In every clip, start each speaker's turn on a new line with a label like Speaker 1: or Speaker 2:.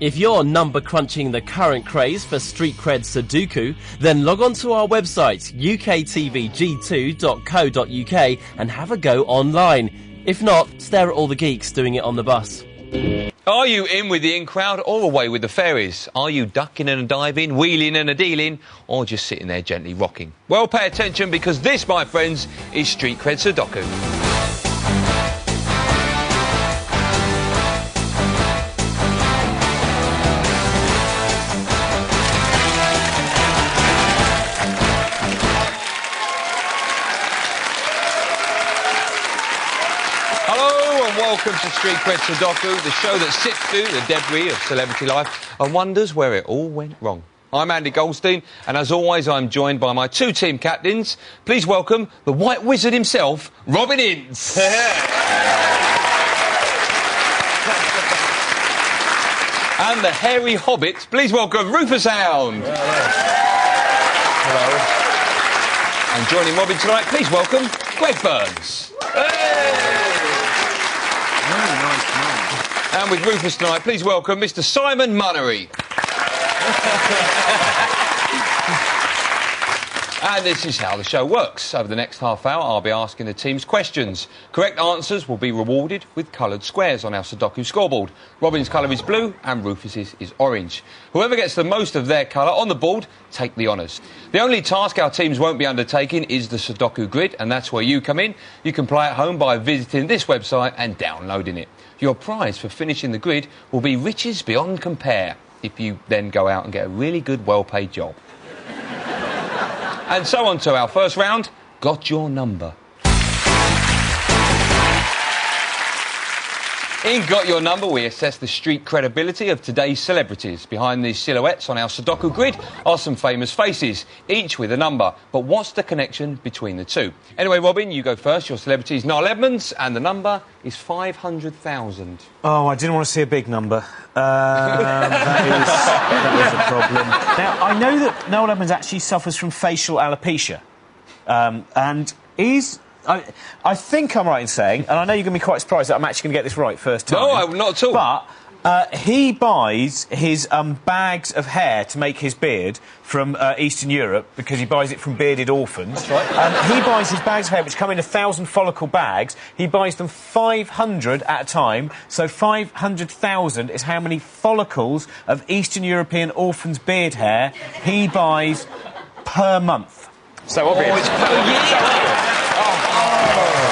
Speaker 1: If you're number crunching the current craze for street cred Sudoku, then log on to our website, uktvg2.co.uk, and have a go online. If not, stare at all the geeks doing it on the bus.
Speaker 2: Are you in with the in crowd or away with the fairies? Are you ducking and a diving, wheeling and a dealing, or just sitting there gently rocking? Well, pay attention, because this, my friends, is Street Cred Sudoku. Welcome to Street Cred Sudoku, the show that sifts through the debris of celebrity life and wonders where it all went wrong. I'm Andy Goldstein, and as always, I'm joined by my two team captains. Please welcome the White Wizard himself, Robin Ince. And the Hairy Hobbit. Please welcome Rufus Hound. Hello. And joining Robin tonight, please welcome Greg Burns. And with Rufus tonight, please welcome Mr. Simon Munnery. And this is how the show works. Over the next half hour, I'll be asking the teams questions. Correct answers will be rewarded with coloured squares on our Sudoku scoreboard. Robin's colour is blue and Rufus's is orange. Whoever gets the most of their colour on the board, take the honours. The only task our teams won't be undertaking is the Sudoku grid, and that's where you come in. You can play at home by visiting this website and downloading it. Your prize for finishing the grid will be riches beyond compare, if you then go out and get a really good, well-paid job. And so on to our first round, Got Your Number. In Got Your Number, we assess the street credibility of today's celebrities. Behind these silhouettes on our Sudoku grid are some famous faces, each with a number. But what's the connection between the two? Anyway, Robin, you go first. Your celebrity is Noel Edmonds, and the number is 500,000.
Speaker 3: Oh, I didn't want to see a big number. That is a problem. Now, I know that Noel Edmonds actually suffers from facial alopecia. And he's... I think I'm right in saying, and I know you're going to be quite surprised that I'm actually going to get this right first time.
Speaker 2: No, not at all.
Speaker 3: But he buys his bags of hair to make his beard from Eastern Europe, because he buys it from bearded orphans.
Speaker 2: That's right.
Speaker 3: He buys his bags of hair, which come in 1,000 follicle bags. He buys them 500 at a time, so 500,000 is how many follicles of Eastern European orphans' beard hair he buys per month.
Speaker 4: So obvious.
Speaker 2: Oh, it's per year.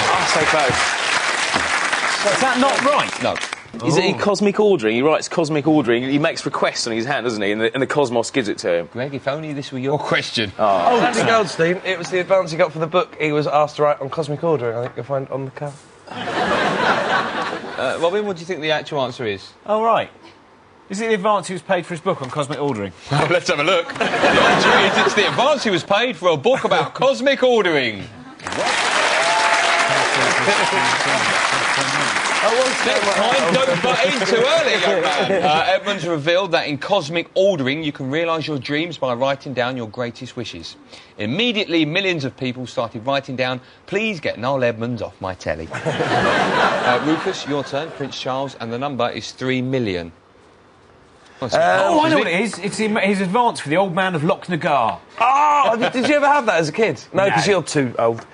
Speaker 4: I'm so close.
Speaker 3: Is that not right?
Speaker 2: No.
Speaker 4: Is it cosmic ordering? He writes cosmic ordering. He makes requests on his hand, doesn't he? And the cosmos gives it to him.
Speaker 2: Greg, if only this were your question.
Speaker 5: Oh, Andy Goldstein, it was the advance he got for the book he was asked to write on cosmic ordering. I think you'll find on the cover.
Speaker 2: Robin, what do you think the actual answer is?
Speaker 3: Oh, right. Is it the advance he was paid for his book on cosmic ordering?
Speaker 2: Well, let's have a look. The answer is it's the advance he was paid for a book about cosmic ordering. Next time, don't butt in too early, young man. Edmonds revealed that in cosmic ordering, you can realise your dreams by writing down your greatest wishes. Immediately, millions of people started writing down, "Please get Noel Edmonds off my telly." Rufus, your turn. Prince Charles, and the number is 3 million.
Speaker 3: I know what it is. It's his advance for the old man of Loch Nagar.
Speaker 5: Oh, did you ever have that as a kid? No, because you're too old.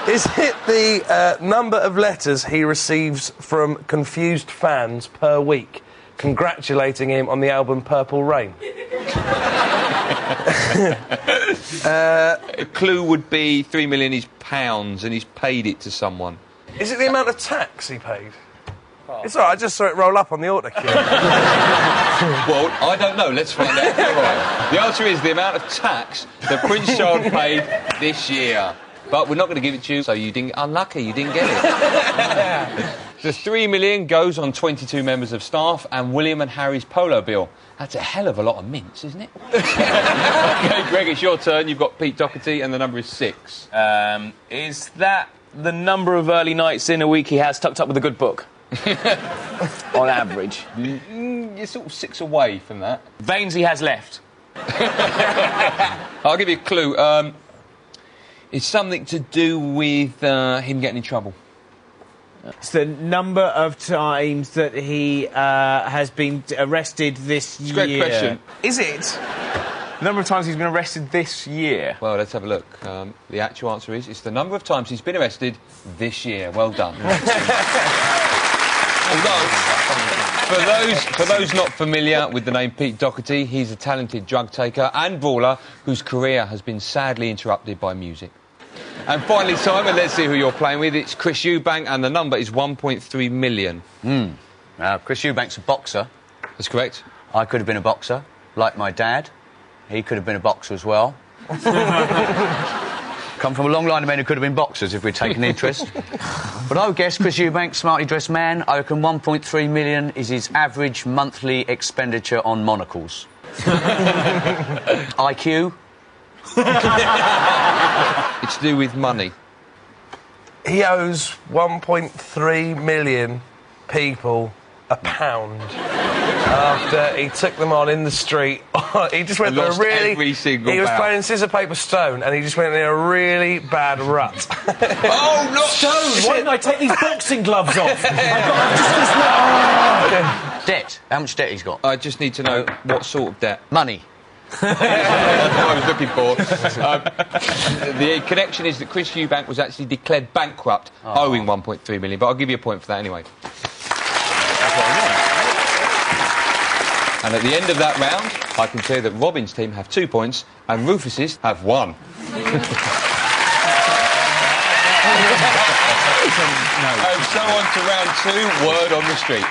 Speaker 5: Is it the number of letters he receives from confused fans per week congratulating him on the album Purple Rain?
Speaker 2: A clue would be 3 million is pounds, and he's paid it to someone.
Speaker 5: Is it the amount of tax he paid? It's all right, I just saw it roll up on the order queue.
Speaker 2: Well, I don't know. Let's find out. Right. The answer is the amount of tax that Prince Charles paid this year. But we're not going to give it to you, so you didn't... Unlucky, you didn't get it. The 3 million goes on 22 members of staff and William and Harry's polo bill. That's a hell of a lot of mints, isn't it? OK, Greg, it's your turn. You've got Pete Doherty, and the number is 6.
Speaker 4: Is that the number of early nights in a week he has tucked up with a good book? On average.
Speaker 2: You're sort of 6 away from that.
Speaker 4: Veins he has left.
Speaker 2: I'll give you a clue. It's something to do with him getting in trouble.
Speaker 3: It's the number of times that he has been arrested this year.
Speaker 2: Great question.
Speaker 4: Is it? The number of times he's been arrested this year?
Speaker 2: Well, let's have a look. The actual answer is it's the number of times he's been arrested this year. Well done. Although, for those not familiar with the name Pete Doherty, he's a talented drug taker and brawler whose career has been sadly interrupted by music. And finally, Simon, let's see who you're playing with. It's Chris Eubank, and the number is 1.3 million.
Speaker 6: Chris Eubank's a boxer.
Speaker 2: That's correct.
Speaker 6: I could have been a boxer, like my dad. He could have been a boxer as well. Come from a long line of men who could have been boxers if we'd taken interest. But I would guess Chris Eubank, smartly dressed man, I reckon 1.3 million is his average monthly expenditure on monocles. IQ?
Speaker 2: It's to do with money.
Speaker 5: He owes 1.3 million people £1 after he took them on in the street. He just went through a really...
Speaker 2: every single
Speaker 5: He was
Speaker 2: bout.
Speaker 5: playing scissor, paper, stone, and he just went in a really bad rut.
Speaker 2: Oh, not
Speaker 3: Stone, why didn't I take these boxing gloves off?
Speaker 6: Debt. How much debt he's got?
Speaker 2: I just need to know what sort of debt.
Speaker 6: Money.
Speaker 2: That's what I was looking for. The connection is that Chris Eubank was actually declared bankrupt, owing 1.3 million, but I'll give you a point for that anyway. And at the end of that round, I can tell you that Robin's team have 2 points and Rufus's have 1. And so on to round 2, word on the street.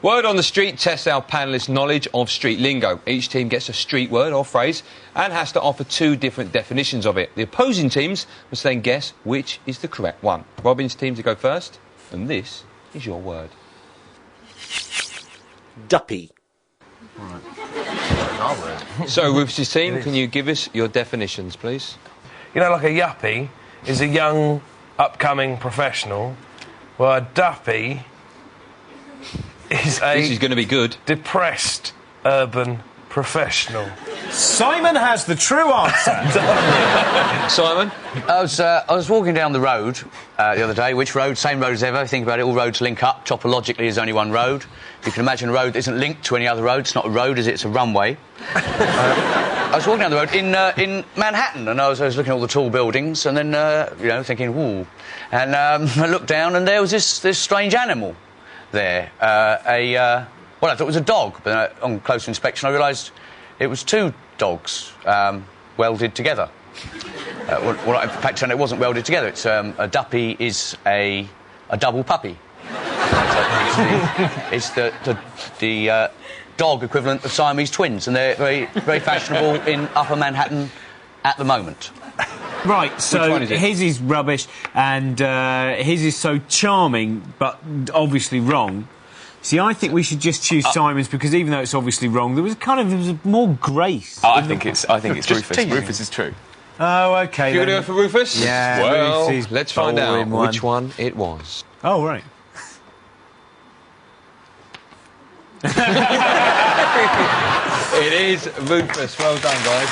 Speaker 2: Word on the street tests our panellists' knowledge of street lingo. Each team gets a street word or phrase and has to offer 2 different definitions of it. The opposing teams must then guess which is the correct one. Robin's team to go first, and this is your word.
Speaker 1: Duppy.
Speaker 2: So, Rufus' team, can you give us your definitions, please?
Speaker 5: You know, like a yuppie is a young, upcoming professional. Well, a duppy is a...
Speaker 2: This is going to be good.
Speaker 5: depressed urban professional.
Speaker 3: Simon has the true answer.
Speaker 2: Simon?
Speaker 6: I was walking down the road the other day. Which road? Same road as ever. Think about it, all roads link up. Topologically, there's only one road. You can imagine a road that isn't linked to any other road. It's not a road, is it? It's a runway. I was walking down the road in Manhattan, and I was looking at all the tall buildings, and then, thinking, ooh. And I looked down, and there was this strange animal there. Well, I thought it was a dog, but on closer inspection I realised it was 2 dogs welded together. In fact, it wasn't welded together. It's a duppy is a double puppy. It's the dog equivalent of Siamese twins, and they're very, very fashionable in Upper Manhattan at the moment.
Speaker 3: Right, so his is rubbish, and his is so charming, but obviously wrong. See, I think we should just choose Simon's, because even though it's obviously wrong, there was more grace.
Speaker 4: I think it's Rufus. Rufus is true.
Speaker 3: Oh, OK.
Speaker 2: You're going to go for Rufus?
Speaker 3: Yeah.
Speaker 2: Well,
Speaker 3: Rufus
Speaker 2: let's find out which one it was.
Speaker 3: Oh, right.
Speaker 2: It is Rufus. Well done, guys.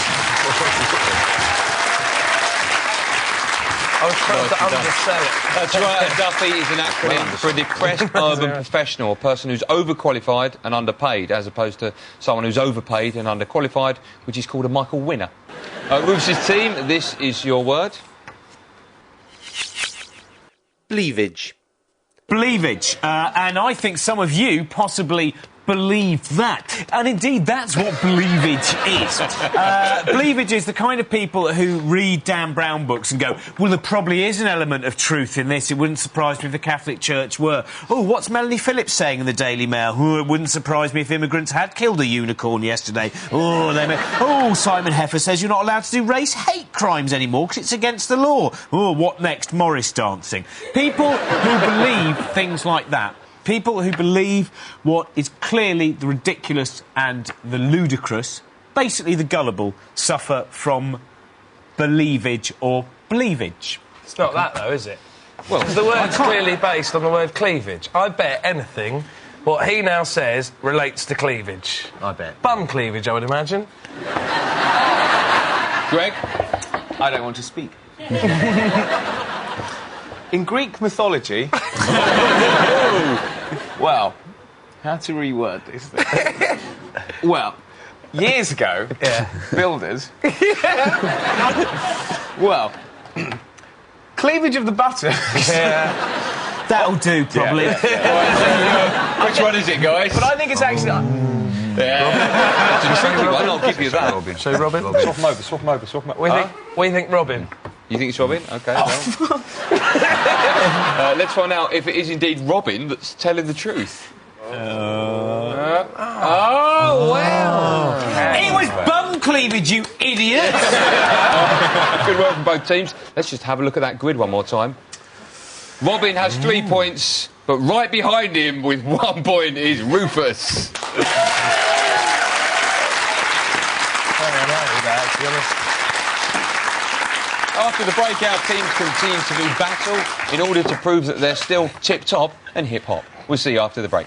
Speaker 5: I was trying to undersell it.
Speaker 2: That's right, a duppy is an acronym for a depressed urban professional, a person who's overqualified and underpaid, as opposed to someone who's overpaid and underqualified, which is called a Michael Winner. Rufus' team, this is your word.
Speaker 1: Bleavage.
Speaker 3: Bleavage. And I think some of you possibly believe that. And indeed, that's what bleavage is. Bleavage is the kind of people who read Dan Brown books and go, well, there probably is an element of truth in this. It wouldn't surprise me if the Catholic Church were. Oh, what's Melanie Phillips saying in the Daily Mail? Oh, it wouldn't surprise me if immigrants had killed a unicorn yesterday. Oh, Simon Heffer says you're not allowed to do race hate crimes anymore because it's against the law. Oh, what next? Morris dancing. People who believe things like that. People who believe what is clearly the ridiculous and the ludicrous, basically the gullible, suffer from believage or bleavage.
Speaker 5: It's not that, though, is it? Well, the word's clearly based on the word cleavage. I bet anything what he now says relates to cleavage.
Speaker 6: I bet.
Speaker 5: Bum cleavage, I would imagine.
Speaker 2: Greg?
Speaker 4: I don't want to speak. In Greek mythology... Well, how to reword this thing? Well, years ago, builders... Well, cleavage of the buttocks...
Speaker 3: That'll do, probably.
Speaker 2: Which one is it, guys?
Speaker 4: But I think it's actually...
Speaker 2: That's a tricky one, I'll give you that.
Speaker 5: Robin. So Robin?
Speaker 2: Swap them over.
Speaker 5: What do you think, Robin?
Speaker 2: You think it's Robin? OK, well. Let's find out if it is indeed Robin that's telling the truth. Wow.
Speaker 3: It was bum cleavage, you idiot!
Speaker 2: Good work from both teams. Let's just have a look at that grid one more time. Robin has 3 points, but right behind him with 1 point is Rufus. After the breakout, teams continue to do battle in order to prove that they're still tip-top and hip-hop. We'll see you after the break.